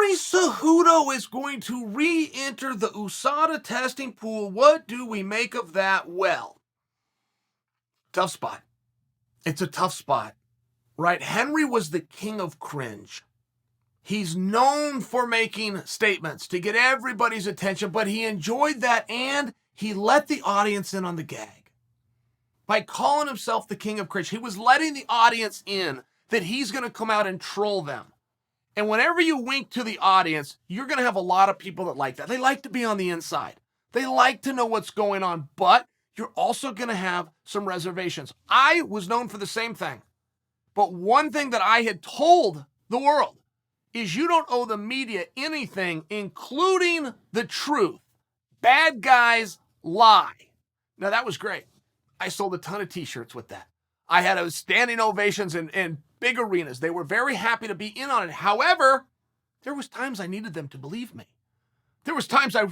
Henry Cejudo is going to re-enter the USADA testing pool. What do we make of that? Well, tough spot. It's a tough spot, right? Henry was the king of cringe. He's known for making statements to get everybody's attention, but he enjoyed that and he let the audience in on the gag. By calling himself the king of cringe, he was letting the audience in that he's going to come out and troll them. And whenever you wink to the audience, you're going to have a lot of people that like that. They like to be on the inside. They like to know what's going on, but you're also going to have some reservations. I was known for the same thing. But one thing that I had told the world is you don't owe the media anything, including the truth. Bad guys lie. Now, that was great. I sold a ton of t-shirts with that. I had standing ovations in big arenas. They were very happy to be in on it. However, there was times I needed them to believe me. There was times I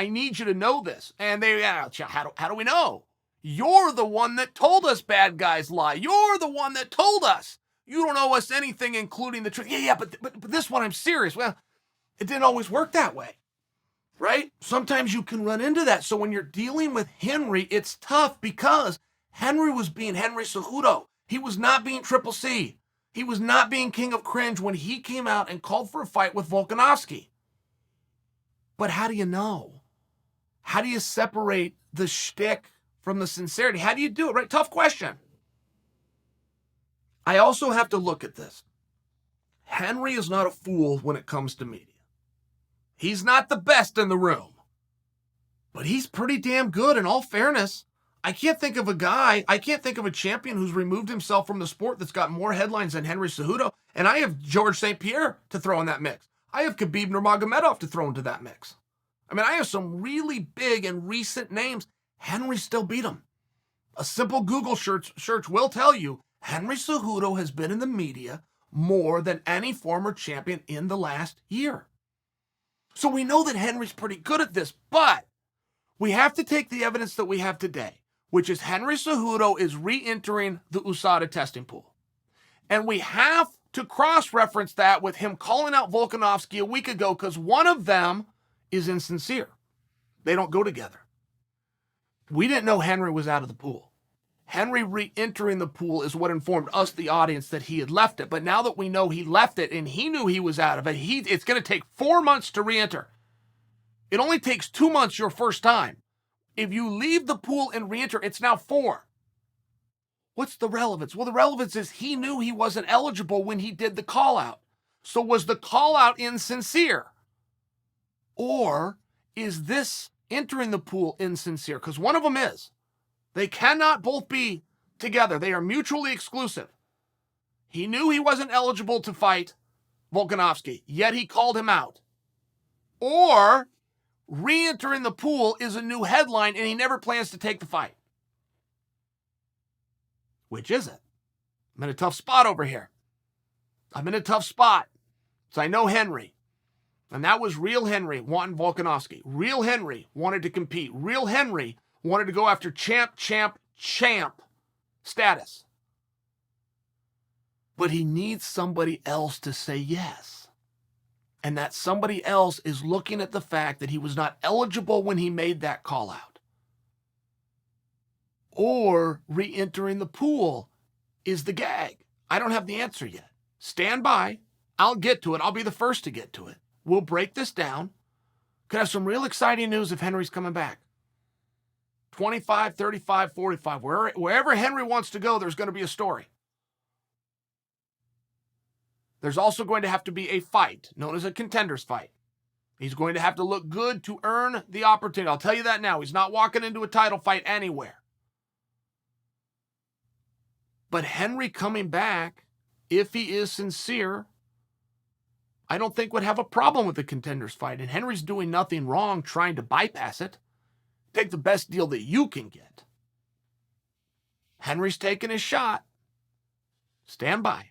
need you to know this. And they, how do we know? You're the one that told us bad guys lie. You're the one that told us. You don't owe us anything, including the truth. But this one, I'm serious. Well, it didn't always work that way, right? Sometimes you can run into that. So when you're dealing with Henry, it's tough because Henry was being Henry Cejudo. He was not being Triple C. He was not being king of cringe when he came out and called for a fight with Volkanovski. But how do you know? How do you separate the shtick from the sincerity? How do you do it, right? Tough question. I also have to look at this. Henry is not a fool when it comes to media. He's not the best in the room, but he's pretty damn good in all fairness. I can't think of a champion who's removed himself from the sport that's got more headlines than Henry Cejudo. And I have George St. Pierre to throw in that mix. I have Khabib Nurmagomedov to throw into that mix. I mean, I have some really big and recent names. Henry still beat him. A simple Google search will tell you Henry Cejudo has been in the media more than any former champion in the last year. So we know that Henry's pretty good at this, but we have to take the evidence that we have today, which is Henry Cejudo is re-entering the USADA testing pool. And we have to cross-reference that with him calling out Volkanovski a week ago because one of them is insincere. They don't go together. We didn't know Henry was out of the pool. Henry re-entering the pool is what informed us, the audience, that he had left it. But now that we know he left it and he knew he was out of it, it's going to take 4 months to re-enter. It only takes 2 months your first time. If you leave the pool and re-enter, it's now 4. What's the relevance? Well, the relevance is he knew he wasn't eligible when he did the call-out. So was the call-out insincere? Or is this entering the pool insincere? Because one of them is. They cannot both be together. They are mutually exclusive. He knew he wasn't eligible to fight Volkanovski, yet he called him out. Or re-entering the pool is a new headline and he never plans to take the fight. Which is it? I'm in a tough spot over here. I'm in a tough spot. So I know Henry. And that was real Henry wanting Volkanovski. Real Henry wanted to compete. Real Henry wanted to go after champ status. But he needs somebody else to say yes. And that somebody else is looking at the fact that he was not eligible when he made that call out. Or re-entering the pool is the gag. I don't have the answer yet. Stand by. I'll get to it. I'll be the first to get to it. We'll break this down. Could have some real exciting news if Henry's coming back. 25, 35, 45. Wherever Henry wants to go, there's going to be a story. There's also going to have to be a fight, known as a contender's fight. He's going to have to look good to earn the opportunity. I'll tell you that now. He's not walking into a title fight anywhere. But Henry coming back, if he is sincere, I don't think would have a problem with the contender's fight. And Henry's doing nothing wrong trying to bypass it. Take the best deal that you can get. Henry's taking his shot. Stand by.